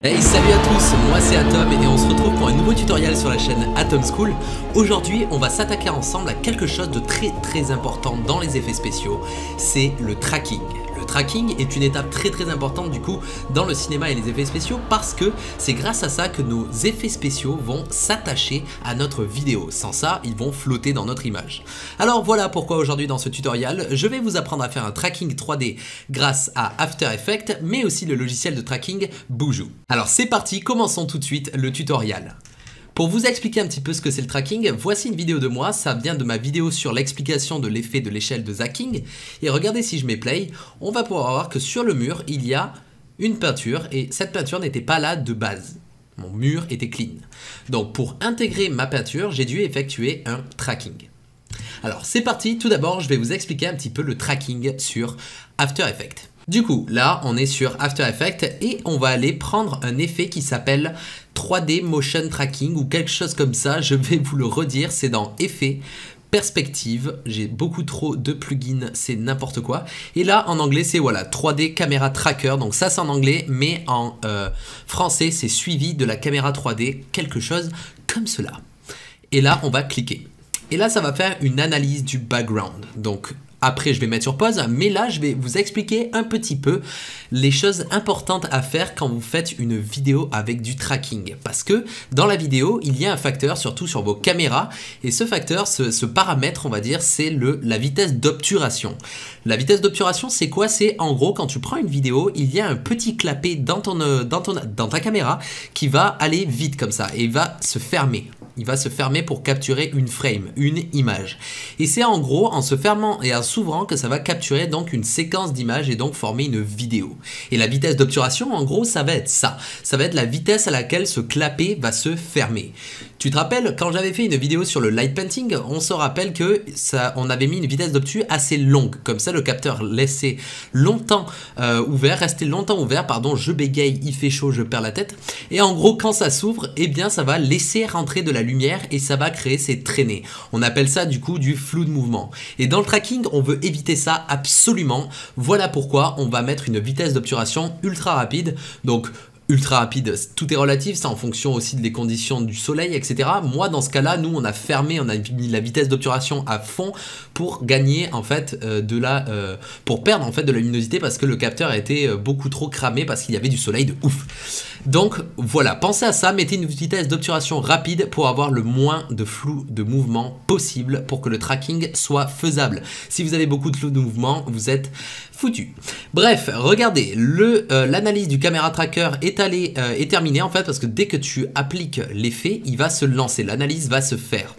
Hey, salut à tous, moi c'est Atom et on se retrouve pour un nouveau tutoriel sur la chaîne Atom School. Aujourd'hui, on va s'attaquer ensemble à quelque chose de très important dans les effets spéciaux, c'est le tracking. Le tracking est une étape très importante du coup dans le cinéma et les effets spéciaux parce que c'est grâce à ça que nos effets spéciaux vont s'attacher à notre vidéo. Sans ça, ils vont flotter dans notre image. Alors voilà pourquoi aujourd'hui dans ce tutoriel, je vais vous apprendre à faire un tracking 3D grâce à After Effects, mais aussi le logiciel de tracking Buju. Alors c'est parti, commençons tout de suite le tutoriel. Pour vous expliquer un petit peu ce que c'est le tracking, voici une vidéo de moi, ça vient de ma vidéo sur l'explication de l'effet de l'échelle de Zacking. Et regardez, si je mets play, on va pouvoir voir que sur le mur, il y a une peinture et cette peinture n'était pas là de base. Mon mur était clean. Donc pour intégrer ma peinture, j'ai dû effectuer un tracking. Alors c'est parti, tout d'abord je vais vous expliquer un petit peu le tracking sur After Effects. Du coup, là, on est sur After Effects et on va aller prendre un effet qui s'appelle 3D Motion Tracking ou quelque chose comme ça. Je vais vous le redire, c'est dans Effets, Perspective. J'ai beaucoup trop de plugins, c'est n'importe quoi. Et là, en anglais, c'est voilà, 3D Camera Tracker. Donc ça, c'est en anglais, mais en français, c'est suivi de la caméra 3D, quelque chose comme cela. Et là, on va cliquer. Et là, ça va faire une analyse du background. Donc, après, je vais mettre sur pause, mais là, je vais vous expliquer un petit peu les choses importantes à faire quand vous faites une vidéo avec du tracking. Parce que dans la vidéo, il y a un facteur, surtout sur vos caméras, et ce facteur, ce paramètre, on va dire, c'est la vitesse d'obturation. La vitesse d'obturation, c'est quoi? C'est en gros, quand tu prends une vidéo, il y a un petit clapet dans ta caméra qui va aller vite comme ça, et il va se fermer. Il va se fermer pour capturer une frame, une image. Et c'est en gros en se fermant et en s'ouvrant que ça va capturer donc une séquence d'images et donc former une vidéo. Et la vitesse d'obturation, en gros, ça va être ça. Ça va être la vitesse à laquelle ce clapet va se fermer. Tu te rappelles, quand j'avais fait une vidéo sur le light painting, on se rappelle que on avait mis une vitesse d'obtus assez longue. Comme ça, le capteur laissait longtemps ouvert, restait longtemps ouvert, pardon, je bégaye, il fait chaud, je perds la tête. Et en gros, quand ça s'ouvre, eh bien, ça va laisser rentrer de la lumière et ça va créer ces traînées. On appelle ça du coup du flou de mouvement. Et dans le tracking, on veut éviter ça absolument. Voilà pourquoi on va mettre une vitesse d'obturation ultra rapide. Donc, ultra rapide, tout est relatif, c'est en fonction aussi des conditions du soleil, etc. Moi, dans ce cas-là, nous, on a fermé, on a mis la vitesse d'obturation à fond pour gagner, en fait, pour perdre, en fait, de la luminosité parce que le capteur a été beaucoup trop cramé parce qu'il y avait du soleil de ouf. Donc, voilà, pensez à ça, mettez une vitesse d'obturation rapide pour avoir le moins de flou de mouvement possible pour que le tracking soit faisable. Si vous avez beaucoup de flou de mouvement, vous êtes foutu. Bref, regardez, l'analyse du caméra tracker est terminée en fait parce que dès que tu appliques l'effet, il va se lancer, l'analyse va se faire.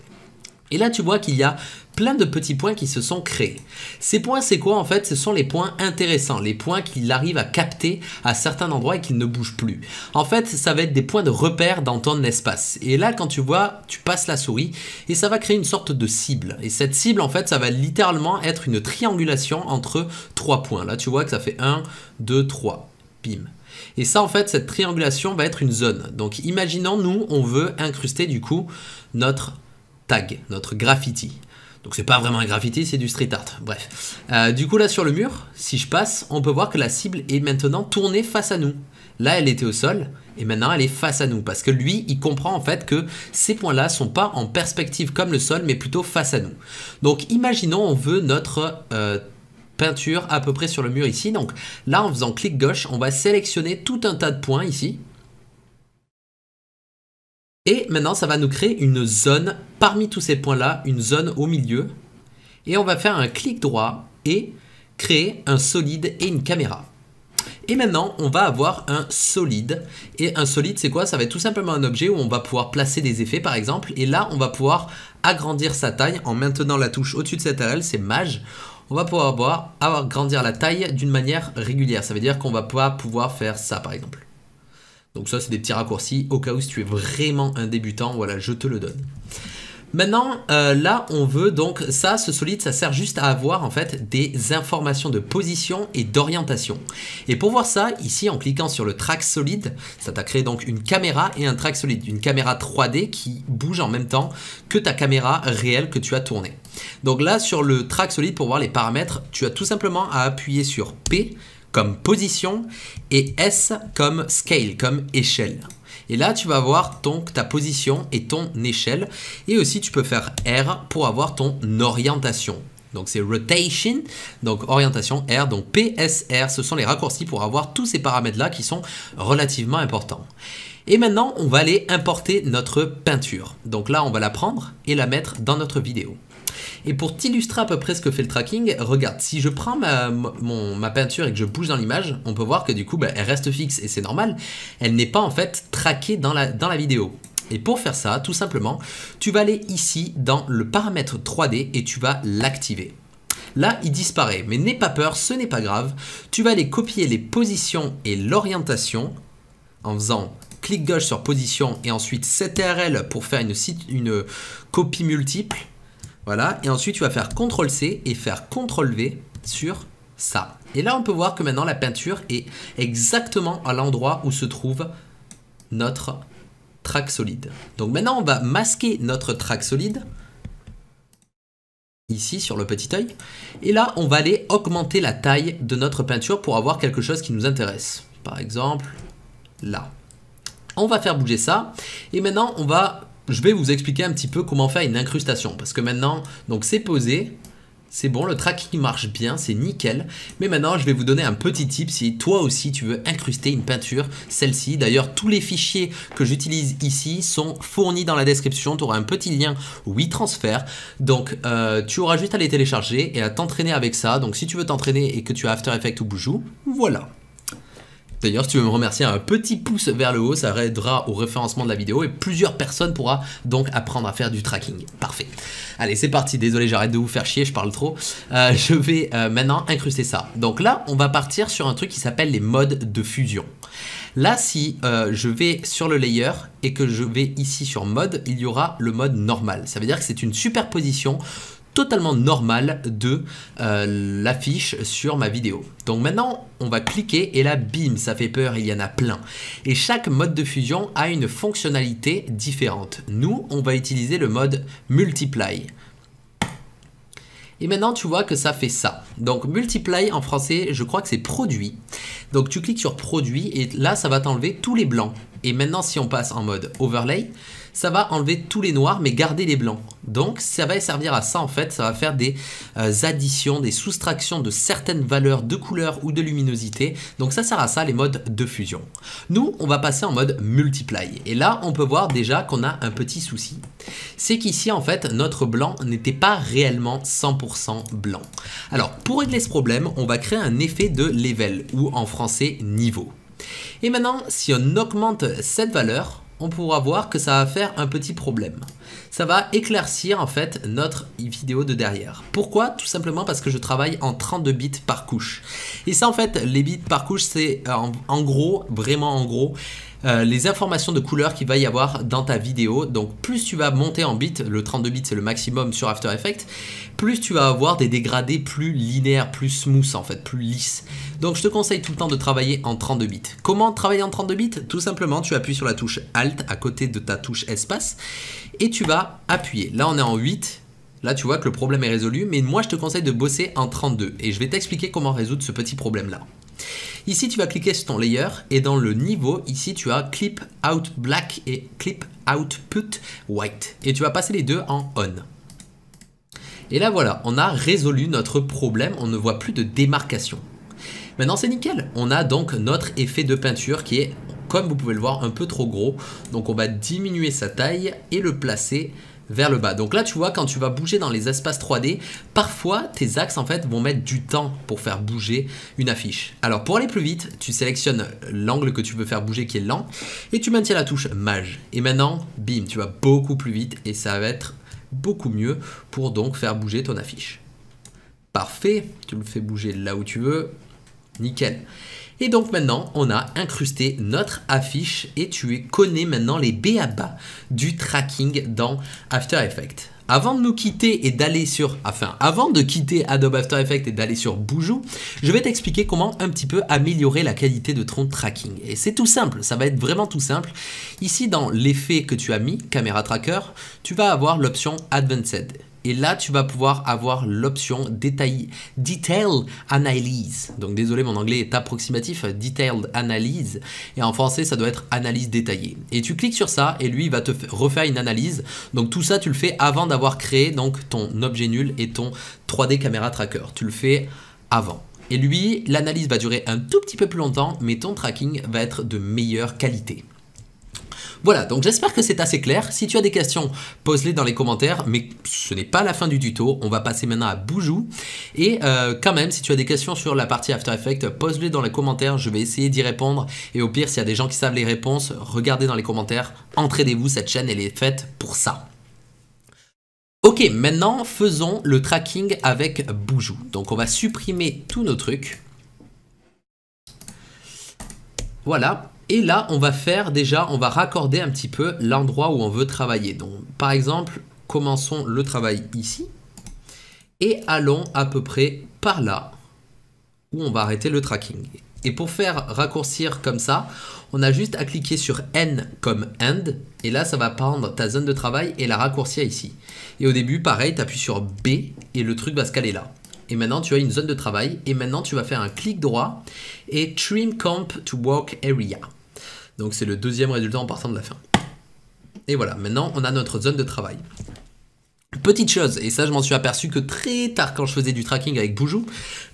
Et là, tu vois qu'il y a plein de petits points qui se sont créés. Ces points, c'est quoi en fait? Ce sont les points intéressants, les points qu'il arrive à capter à certains endroits et qu'il ne bouge plus. En fait, ça va être des points de repère dans ton espace. Et là, quand tu vois, tu passes la souris et ça va créer une sorte de cible. Et cette cible, en fait, ça va littéralement être une triangulation entre 3 points. Là, tu vois que ça fait 1, 2, 3. Bim. Et ça, en fait, cette triangulation va être une zone. Donc, imaginons, nous, on veut incruster du coup notre tag, notre graffiti. Donc c'est pas vraiment un graffiti, c'est du street art. Bref. Du coup là sur le mur, si je passe, on peut voir que la cible est maintenant tournée face à nous. Là elle était au sol et maintenant elle est face à nous parce que lui il comprend en fait que ces points là sont pas en perspective comme le sol mais plutôt face à nous. Donc imaginons on veut notre peinture à peu près sur le mur ici. Donc là en faisant clic gauche on va sélectionner tout un tas de points ici. Et maintenant, ça va nous créer une zone parmi tous ces points-là, une zone au milieu. Et on va faire un clic droit et créer un solide et une caméra. Et maintenant, on va avoir un solide. Et un solide, c'est quoi? Ça va être tout simplement un objet où on va pouvoir placer des effets, par exemple. Et là, on va pouvoir agrandir sa taille en maintenant la touche au-dessus de cette RL, c'est Maj. On va pouvoir agrandir la taille d'une manière régulière. Ça veut dire qu'on va pas pouvoir faire ça, par exemple. Donc ça, c'est des petits raccourcis au cas où si tu es vraiment un débutant, voilà, je te le donne. Maintenant, là, on veut donc ça, ce solide, ça sert juste à avoir en fait des informations de position et d'orientation. Et pour voir ça, ici, en cliquant sur le track solide, ça t'a créé donc une caméra et un track solide, une caméra 3D qui bouge en même temps que ta caméra réelle que tu as tournée. Donc là, sur le track solide, pour voir les paramètres, tu as tout simplement à appuyer sur P comme position et S comme scale, comme échelle. Et là, tu vas avoir donc ta position et ton échelle. Et aussi, tu peux faire R pour avoir ton orientation. Donc, c'est rotation, donc orientation R. Donc, PSR, ce sont les raccourcis pour avoir tous ces paramètres-là qui sont relativement importants. Et maintenant, on va aller importer notre peinture. Donc là, on va la prendre et la mettre dans notre vidéo. Et pour t'illustrer à peu près ce que fait le tracking, regarde, si je prends ma peinture et que je bouge dans l'image, on peut voir que du coup, elle reste fixe et c'est normal. Elle n'est pas en fait traquée dans la vidéo. Et pour faire ça, tout simplement, tu vas aller ici dans le paramètre 3D et tu vas l'activer. Là, il disparaît, mais n'aie pas peur, ce n'est pas grave. Tu vas aller copier les positions et l'orientation en faisant clic gauche sur position et ensuite CTRL pour faire une copie multiple. Voilà, et ensuite tu vas faire CTRL-C et faire CTRL-V sur ça. Et là, on peut voir que maintenant la peinture est exactement à l'endroit où se trouve notre track solide. Donc maintenant, on va masquer notre track solide ici sur le petit œil. Et là, on va aller augmenter la taille de notre peinture pour avoir quelque chose qui nous intéresse. Par exemple, là. On va faire bouger ça. Et maintenant, je vais vous expliquer un petit peu comment faire une incrustation. Parce que maintenant, donc c'est posé. C'est bon, le tracking marche bien, c'est nickel. Mais maintenant, je vais vous donner un petit tip si toi aussi tu veux incruster une peinture, celle-ci. D'ailleurs, tous les fichiers que j'utilise ici sont fournis dans la description. Tu auras un petit lien WeTransfer. Donc, tu auras juste à les télécharger et à t'entraîner avec ça. Donc, si tu veux t'entraîner et que tu as After Effects ou Boujou, voilà. D'ailleurs, si tu veux me remercier, un petit pouce vers le haut, ça aidera au référencement de la vidéo et plusieurs personnes pourront donc apprendre à faire du tracking. Parfait. Allez, c'est parti. Désolé, j'arrête de vous faire chier, je parle trop. Je vais maintenant incruster ça. Donc là, on va partir sur un truc qui s'appelle les modes de fusion. Là, si je vais sur le layer et que je vais ici sur mode, il y aura le mode normal. Ça veut dire que c'est une superposition totalement normal de l'affiche sur ma vidéo. Donc maintenant, on va cliquer et là, bim, ça fait peur, il y en a plein. Et chaque mode de fusion a une fonctionnalité différente. Nous, on va utiliser le mode multiply. Et maintenant, tu vois que ça fait ça. Donc, multiply en français, je crois que c'est produit. Donc, tu cliques sur produit et là, ça va t'enlever tous les blancs. Et maintenant, si on passe en mode overlay, ça va enlever tous les noirs mais garder les blancs. Donc ça va servir à ça en fait, ça va faire des additions, des soustractions de certaines valeurs de couleur ou de luminosité. Donc ça sert à ça les modes de fusion. Nous on va passer en mode multiply et là on peut voir déjà qu'on a un petit souci. C'est qu'ici en fait notre blanc n'était pas réellement 100% blanc. Alors pour régler ce problème, on va créer un effet de level ou en français niveau. Et maintenant si on augmente cette valeur, on pourra voir que ça va faire un petit problème. Ça va éclaircir en fait notre vidéo de derrière. Pourquoi? Tout simplement parce que je travaille en 32 bits par couche. Et ça en fait, les bits par couche, c'est en gros, vraiment en gros, les informations de couleur qu'il va y avoir dans ta vidéo. Donc plus tu vas monter en bits, le 32 bits c'est le maximum sur After Effects, plus tu vas avoir des dégradés plus linéaires, plus smooth en fait, plus lisses. Donc je te conseille tout le temps de travailler en 32 bits. Comment travailler en 32 bits? Tout simplement, tu appuies sur la touche Alt à côté de ta touche espace et tu vas appuyer. Là on est en 8. Là, tu vois que le problème est résolu, mais moi, je te conseille de bosser en 32 et je vais t'expliquer comment résoudre ce petit problème-là. Ici, tu vas cliquer sur ton layer et dans le niveau, ici, tu as Clip Out Black et Clip Output White. Et tu vas passer les deux en On. Et là, voilà, on a résolu notre problème, on ne voit plus de démarcation. Maintenant, c'est nickel. On a donc notre effet de peinture qui est, comme vous pouvez le voir, un peu trop gros. Donc, on va diminuer sa taille et le placer vers le bas. Donc là, tu vois, quand tu vas bouger dans les espaces 3D, parfois, tes axes, en fait, vont mettre du temps pour faire bouger une affiche. Alors, pour aller plus vite, tu sélectionnes l'angle que tu veux faire bouger qui est lent et tu maintiens la touche Maj. Et maintenant, bim, tu vas beaucoup plus vite et ça va être beaucoup mieux pour donc faire bouger ton affiche. Parfait, tu le fais bouger là où tu veux. Nickel. Et donc maintenant, on a incrusté notre affiche et tu connais maintenant les b.a.-ba du tracking dans After Effects. Avant de nous quitter et d'aller sur, avant de quitter Adobe After Effects et d'aller sur Boujou, je vais t'expliquer comment un petit peu améliorer la qualité de ton tracking. Et c'est tout simple, ça va être vraiment tout simple. Ici, dans l'effet que tu as mis, Camera Tracker, tu vas avoir l'option Advanced. Et là, tu vas pouvoir avoir l'option Detail Analyse. Donc désolé, mon anglais est approximatif, Detailed Analyse. Et en français, ça doit être analyse détaillée. Et tu cliques sur ça et lui, il va te refaire une analyse. Donc tout ça, tu le fais avant d'avoir créé donc, ton objet nul et ton 3D Camera Tracker. Tu le fais avant. Et lui, l'analyse va durer un tout petit peu plus longtemps, mais ton tracking va être de meilleure qualité. Voilà, donc j'espère que c'est assez clair. Si tu as des questions, pose-les dans les commentaires, mais ce n'est pas la fin du tuto. On va passer maintenant à Boujou. Et quand même, si tu as des questions sur la partie After Effects, pose-les dans les commentaires. Je vais essayer d'y répondre. Et au pire, s'il y a des gens qui savent les réponses, regardez dans les commentaires. Entraînez-vous, cette chaîne, elle est faite pour ça. Ok, maintenant, faisons le tracking avec Boujou. Donc, on va supprimer tous nos trucs. Voilà. Et là, on va faire déjà, on va raccorder un petit peu l'endroit où on veut travailler. Donc, par exemple, commençons le travail ici et allons à peu près par là où on va arrêter le tracking. Et pour faire raccourcir comme ça, on a juste à cliquer sur N comme End et là, ça va prendre ta zone de travail et la raccourcir ici. Et au début, pareil, tu appuies sur B et le truc va se caler là. Et maintenant, tu as une zone de travail et maintenant, tu vas faire un clic droit et Trim Comp to Work Area. Donc, c'est le deuxième résultat en partant de la fin. Et voilà, maintenant, on a notre zone de travail. Petite chose, et ça, je m'en suis aperçu que très tard quand je faisais du tracking avec Boujou.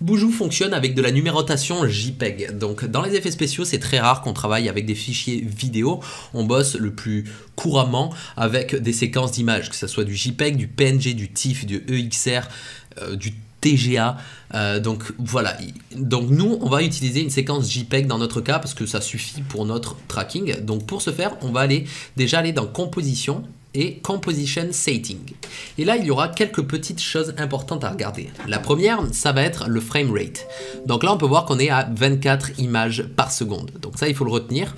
Boujou fonctionne avec de la numérotation JPEG. Donc, dans les effets spéciaux, c'est très rare qu'on travaille avec des fichiers vidéo. On bosse le plus couramment avec des séquences d'images, que ce soit du JPEG, du PNG, du TIFF, du EXR, du TGA, donc voilà, donc nous on va utiliser une séquence JPEG dans notre cas parce que ça suffit pour notre tracking. Donc pour ce faire, on va déjà aller dans composition et composition setting et là il y aura quelques petites choses importantes à regarder. La première, ça va être le frame rate. Donc là on peut voir qu'on est à 24 images par seconde, donc ça il faut le retenir.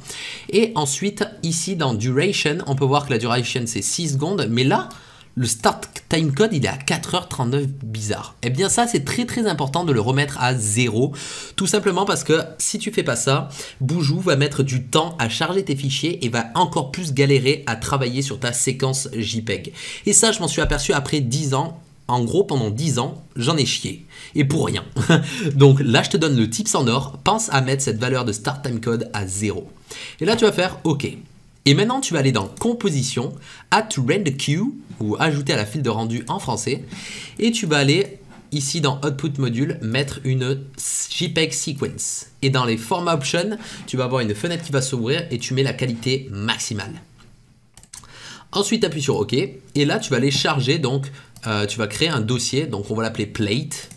Et ensuite ici dans duration, on peut voir que la duration c'est 6 secondes, mais là le start time code, il est à 4h39 bizarre. Et bien ça, c'est très très important de le remettre à 0. Tout simplement parce que si tu fais pas ça, Boujou va mettre du temps à charger tes fichiers et va encore plus galérer à travailler sur ta séquence JPEG. Et ça, je m'en suis aperçu après 10 ans. En gros, pendant 10 ans, j'en ai chié. Et pour rien. Donc là, je te donne le tips en or. Pense à mettre cette valeur de start time code à 0. Et là, tu vas faire OK. Et maintenant, tu vas aller dans Composition, Add to Render Queue, ou ajouter à la file de rendu en français. Et tu vas aller ici dans Output Module, mettre une JPEG Sequence. Et dans les Format Options, tu vas avoir une fenêtre qui va s'ouvrir et tu mets la qualité maximale. Ensuite, tu appuies sur OK. Et là, tu vas aller charger, donc tu vas créer un dossier, donc on va l'appeler Plate.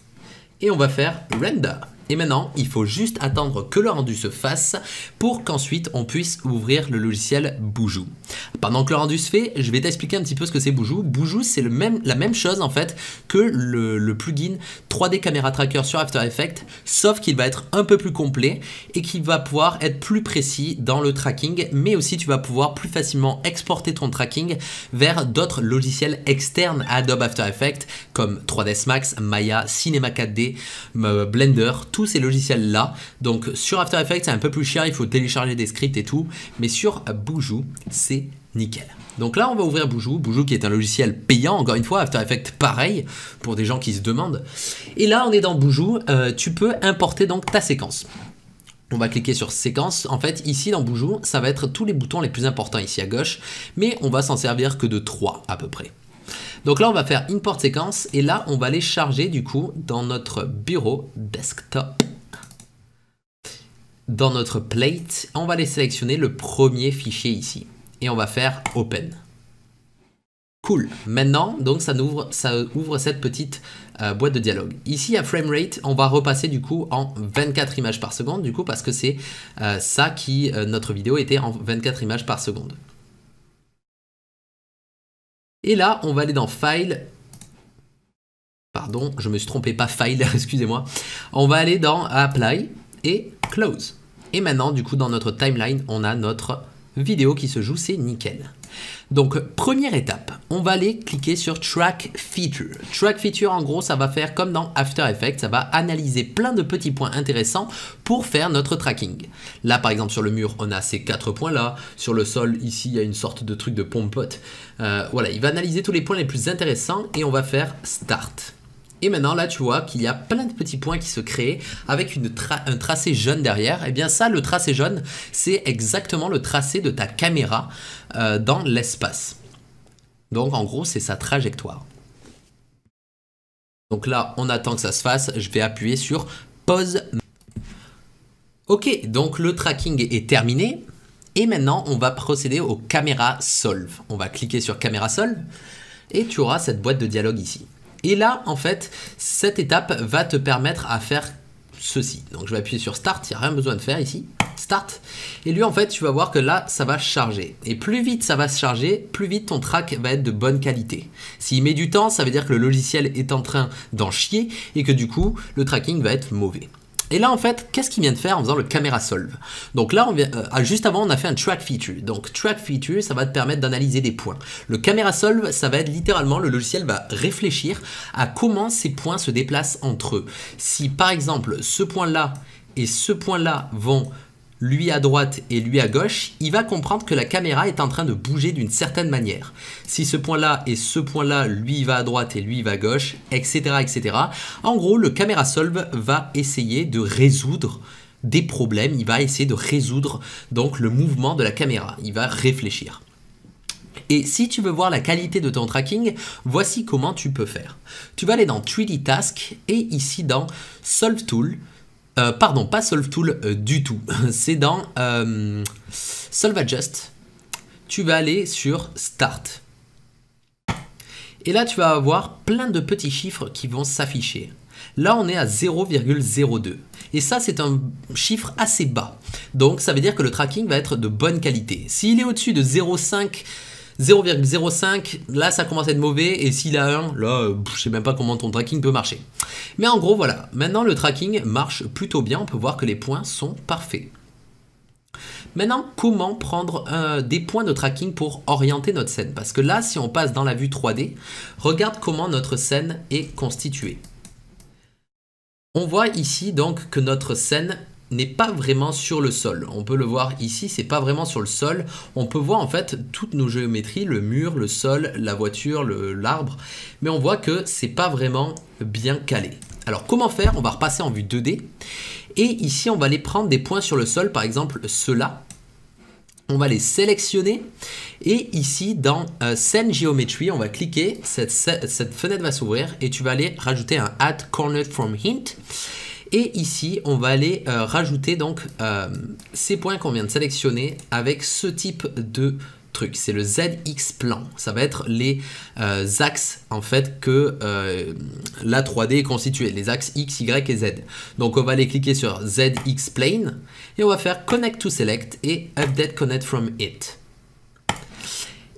Et on va faire Render. Et maintenant, il faut juste attendre que le rendu se fasse pour qu'ensuite on puisse ouvrir le logiciel Boujou. Pendant que le rendu se fait, je vais t'expliquer un petit peu ce que c'est Boujou. Boujou, c'est la même chose en fait que le plugin 3D Camera Tracker sur After Effects, sauf qu'il va être un peu plus complet et qu'il va pouvoir être plus précis dans le tracking, mais aussi tu vas pouvoir plus facilement exporter ton tracking vers d'autres logiciels externes à Adobe After Effects comme 3ds Max, Maya, Cinema 4D, Blender, tous ces logiciels là. Donc sur After Effects c'est un peu plus cher, il faut télécharger des scripts et tout, mais sur Boujou c'est nickel. Donc là on va ouvrir Boujou, Boujou qui est un logiciel payant, encore une fois, After Effects pareil pour des gens qui se demandent. Et là on est dans Boujou, tu peux importer donc ta séquence. On va cliquer sur séquence. En fait, ici dans Boujou, ça va être tous les boutons les plus importants ici à gauche, mais on va s'en servir que de 3 à peu près. Donc là, on va faire import séquence et là, on va les charger du coup dans notre bureau desktop. Dans notre plate, on va les sélectionner le premier fichier ici et on va faire open. Cool. Maintenant, donc ça ouvre cette petite boîte de dialogue. Ici à framerate, on va repasser du coup en 24 images par seconde du coup parce que c'est ça qui notre vidéo était en 24 images par seconde. Et là, on va aller dans File. Pardon, je me suis trompé, pas File, excusez-moi. On va aller dans Apply et Close. Et maintenant, du coup, dans notre timeline, on a notre vidéo qui se joue, c'est nickel. Donc première étape, on va aller cliquer sur Track Feature. Track Feature en gros ça va faire comme dans After Effects, ça va analyser plein de petits points intéressants pour faire notre tracking. Là par exemple sur le mur on a ces 4 points là, sur le sol ici il y a une sorte de truc de pompote. Voilà, il va analyser tous les points les plus intéressants et on va faire Start. Et maintenant là tu vois qu'il y a plein de petits points qui se créent avec un tracé jaune derrière. Et bien ça, le tracé jaune, c'est exactement le tracé de ta caméra dans l'espace. Donc en gros c'est sa trajectoire. Donc là on attend que ça se fasse, je vais appuyer sur pause. Ok, donc le tracking est terminé. Et maintenant on va procéder au Camera Solve. On va cliquer sur Camera Solve et tu auras cette boîte de dialogue ici. Et là, en fait, cette étape va te permettre à faire ceci. Donc, je vais appuyer sur Start, il n'y a rien besoin de faire ici. Start. Et lui, en fait, tu vas voir que là, ça va charger. Et plus vite ça va se charger, plus vite ton track va être de bonne qualité. S'il met du temps, ça veut dire que le logiciel est en train d'en chier et que du coup, le tracking va être mauvais. Et là en fait, qu'est-ce qu'il vient de faire en faisant le Camera Solve? Donc là, juste avant, on a fait un Track Feature. Donc Track Feature, ça va te permettre d'analyser des points. Le Camera Solve, ça va être littéralement, le logiciel va réfléchir à comment ces points se déplacent entre eux. Si par exemple, ce point-là et ce point-là vont lui à droite et lui à gauche, il va comprendre que la caméra est en train de bouger d'une certaine manière. Si ce point-là et ce point-là, lui va à droite et lui va à gauche, etc., etc. En gros, le Camera Solve va essayer de résoudre des problèmes, il va essayer de résoudre donc le mouvement de la caméra, il va réfléchir. Et si tu veux voir la qualité de ton tracking, voici comment tu peux faire. Tu vas aller dans 3D Task et ici dans Solve Tool. Pardon, pas Solve Tool du tout. C'est dans Solve Adjust. Tu vas aller sur Start. Et là, tu vas avoir plein de petits chiffres qui vont s'afficher. Là, on est à 0,02. Et ça, c'est un chiffre assez bas. Donc, ça veut dire que le tracking va être de bonne qualité. S'il est au-dessus de 0,05, là ça commence à être mauvais, et s'il a 1, là je sais même pas comment ton tracking peut marcher. Mais en gros voilà, maintenant le tracking marche plutôt bien, on peut voir que les points sont parfaits. Maintenant, comment prendre des points de tracking pour orienter notre scène? Parce que là, si on passe dans la vue 3D, regarde comment notre scène est constituée. On voit ici donc que notre scène n'est pas vraiment sur le sol. On peut le voir ici, c'est pas vraiment sur le sol. On peut voir en fait toutes nos géométries, le mur, le sol, la voiture, l'arbre, mais on voit que c'est pas vraiment bien calé. Alors comment faire? On va repasser en vue 2D et ici on va aller prendre des points sur le sol, par exemple ceux-là. On va les sélectionner et ici dans Scene Geometry, on va cliquer, cette fenêtre va s'ouvrir et tu vas aller rajouter un Add Corner from Hint. Et ici, on va aller rajouter donc ces points qu'on vient de sélectionner avec ce type de truc. C'est le ZX plan. Ça va être les axes en fait que la 3D est constituée, les axes X, Y et Z. Donc on va aller cliquer sur ZX plane et on va faire Connect to Select et Update Connect from It.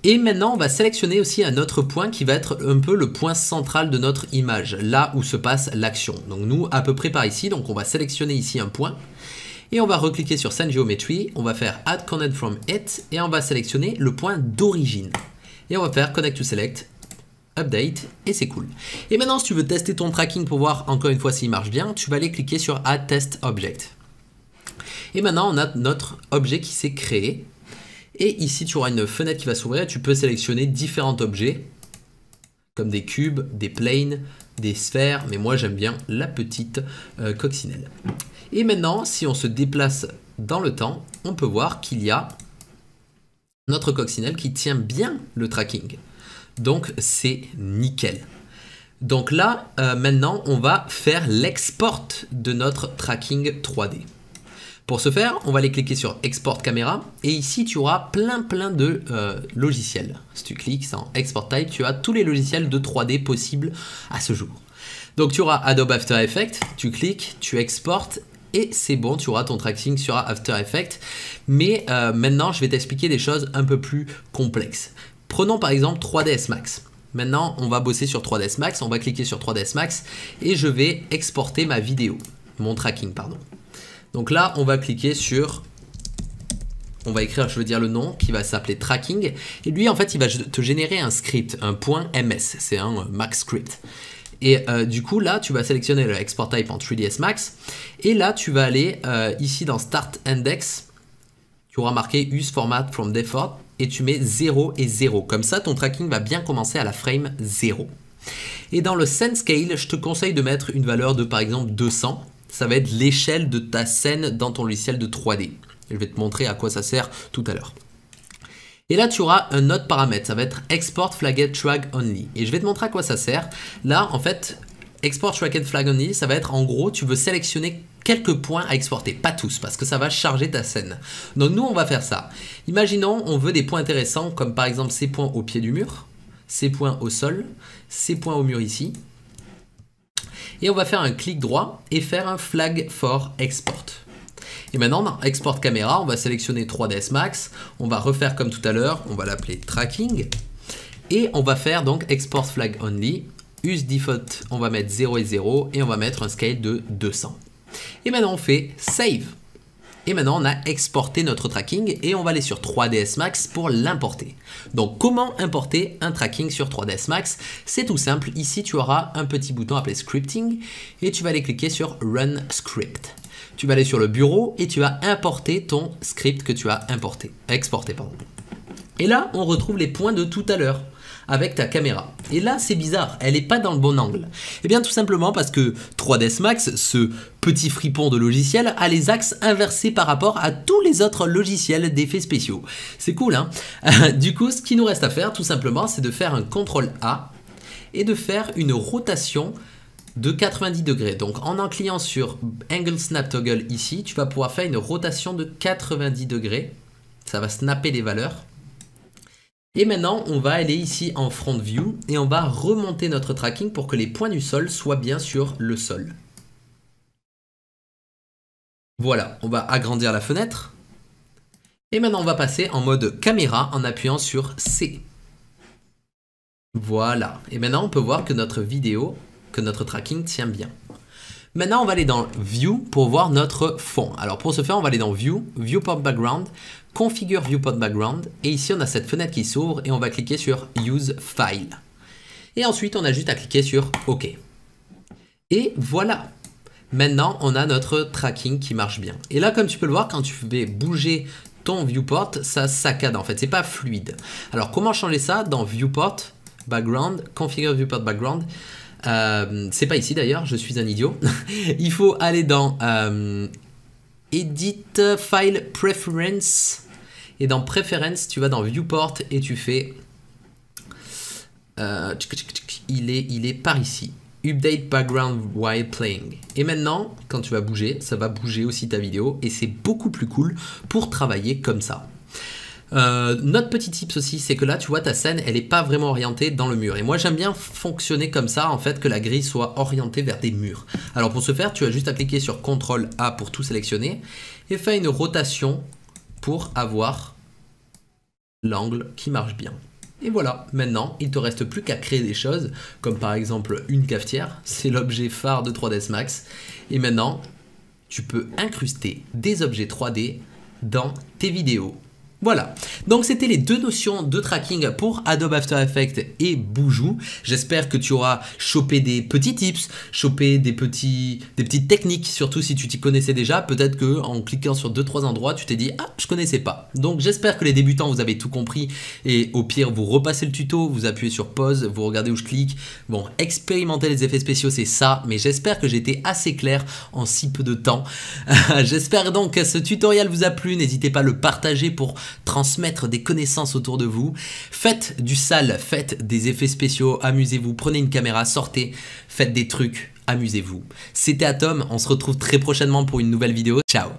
Et maintenant, on va sélectionner aussi un autre point qui va être un peu le point central de notre image, là où se passe l'action. Donc nous, à peu près par ici, donc on va sélectionner ici un point. Et on va recliquer sur Scene Geometry, on va faire Add Connect from It, et on va sélectionner le point d'origine. Et on va faire Connect to Select, Update, et c'est cool. Et maintenant, si tu veux tester ton tracking pour voir encore une fois s'il marche bien, tu vas aller cliquer sur Add Test Object. Et maintenant, on a notre objet qui s'est créé. Et ici, tu auras une fenêtre qui va s'ouvrir. Tu peux sélectionner différents objets, comme des cubes, des planes, des sphères. Mais moi, j'aime bien la petite coccinelle. Et maintenant, si on se déplace dans le temps, on peut voir qu'il y a notre coccinelle qui tient bien le tracking. Donc, c'est nickel. Donc là, maintenant, on va faire l'export de notre tracking 3D. Pour ce faire, on va aller cliquer sur Export Caméra et ici tu auras plein de logiciels. Si tu cliques dans Export Type, tu as tous les logiciels de 3D possibles à ce jour. Donc tu auras Adobe After Effects, tu cliques, tu exportes et c'est bon, tu auras ton tracking sur After Effects. Mais maintenant, je vais t'expliquer des choses un peu plus complexes. Prenons par exemple 3ds Max. Maintenant, on va bosser sur 3ds Max, on va cliquer sur 3ds Max et je vais exporter ma vidéo, mon tracking, pardon. Donc là, on va cliquer sur on va écrire, je veux dire le nom, qui va s'appeler tracking. Et lui, en fait, il va te générer un script, un .ms, c'est un Max script. Et du coup, là, tu vas sélectionner le export type en 3ds Max. Et là, tu vas aller ici dans Start Index. Tu auras marqué Use Format from Default et tu mets 0 et 0. Comme ça, ton tracking va bien commencer à la frame 0. Et dans le Scene Scale, je te conseille de mettre une valeur de par exemple 200. Ça va être l'échelle de ta scène dans ton logiciel de 3D. Je vais te montrer à quoi ça sert tout à l'heure. Et là, tu auras un autre paramètre. Ça va être Export Flagged Track Only. Et je vais te montrer à quoi ça sert. Là, en fait, Export Flagged Flag Only, ça va être en gros, tu veux sélectionner quelques points à exporter, pas tous, parce que ça va charger ta scène. Donc nous, on va faire ça. Imaginons, on veut des points intéressants, comme par exemple ces points au pied du mur, ces points au sol, ces points au mur ici. Et on va faire un clic droit et faire un Flag for Export. Et maintenant, dans Export Caméra, on va sélectionner 3ds Max, on va refaire comme tout à l'heure, on va l'appeler Tracking, et on va faire donc Export Flag Only, Use Default, on va mettre 0 et 0, et on va mettre un scale de 200. Et maintenant, on fait Save. Et maintenant, on a exporté notre tracking et on va aller sur 3ds Max pour l'importer. Donc, comment importer un tracking sur 3ds Max? C'est tout simple. Ici, tu auras un petit bouton appelé Scripting et tu vas aller cliquer sur Run Script. Tu vas aller sur le bureau et tu vas importer ton script que tu as exporté. Et là, on retrouve les points de tout à l'heure avec ta caméra. Et là, c'est bizarre, elle n'est pas dans le bon angle. Et bien tout simplement parce que 3ds Max, ce petit fripon de logiciel, a les axes inversés par rapport à tous les autres logiciels d'effets spéciaux. C'est cool, hein? Du coup, ce qu'il nous reste à faire, tout simplement, c'est de faire un CTRL-A et de faire une rotation de 90 degrés. Donc en cliquant sur Angle Snap Toggle ici, tu vas pouvoir faire une rotation de 90 degrés. Ça va snapper les valeurs. Et maintenant, on va aller ici en Front View et on va remonter notre tracking pour que les points du sol soient bien sur le sol. Voilà, on va agrandir la fenêtre. Et maintenant, on va passer en mode caméra en appuyant sur C. Voilà. Et maintenant, on peut voir que notre vidéo, que notre tracking tient bien. Maintenant, on va aller dans View pour voir notre fond. Alors, pour ce faire, on va aller dans View, Viewport Background, Configure Viewport Background. Et ici, on a cette fenêtre qui s'ouvre et on va cliquer sur Use File. Et ensuite, on a juste à cliquer sur OK. Et voilà. Maintenant, on a notre tracking qui marche bien. Et là, comme tu peux le voir, quand tu fais bouger ton viewport, ça saccade en fait. C'est pas fluide. Alors, comment changer ça? Dans Viewport Background, Configure Viewport Background. C'est pas ici d'ailleurs, je suis un idiot. Il faut aller dans Edit File Preference et dans Preference tu vas dans Viewport et tu fais il est par ici, Update Background while playing. Et maintenant quand tu vas bouger, ça va bouger aussi ta vidéo et c'est beaucoup plus cool pour travailler comme ça. Notre petit tips aussi, c'est que là tu vois ta scène elle n'est pas vraiment orientée dans le mur et moi j'aime bien fonctionner comme ça en fait, que la grille soit orientée vers des murs. Alors pour ce faire tu as juste à cliquer sur CTRL A pour tout sélectionner et faire une rotation pour avoir l'angle qui marche bien. Et voilà, maintenant il te reste plus qu'à créer des choses comme par exemple une cafetière, c'est l'objet phare de 3ds Max et maintenant tu peux incruster des objets 3D dans tes vidéos. Voilà, donc c'était les deux notions de tracking pour Adobe After Effects et Boujou. J'espère que tu auras chopé des petits tips, chopé des petites techniques, surtout si tu t'y connaissais déjà. Peut-être que en cliquant sur 2-3 endroits, tu t'es dit « Ah, je connaissais pas ». Donc j'espère que les débutants, vous avez tout compris et au pire, vous repassez le tuto, vous appuyez sur pause, vous regardez où je clique. Bon, expérimenter les effets spéciaux, c'est ça, mais j'espère que j'ai été assez clair en si peu de temps. J'espère donc que ce tutoriel vous a plu, n'hésitez pas à le partager pour transmettre des connaissances autour de vous. Faites du sale, faites des effets spéciaux, amusez-vous, prenez une caméra, sortez, faites des trucs, amusez-vous. C'était Atom, on se retrouve très prochainement pour une nouvelle vidéo. Ciao!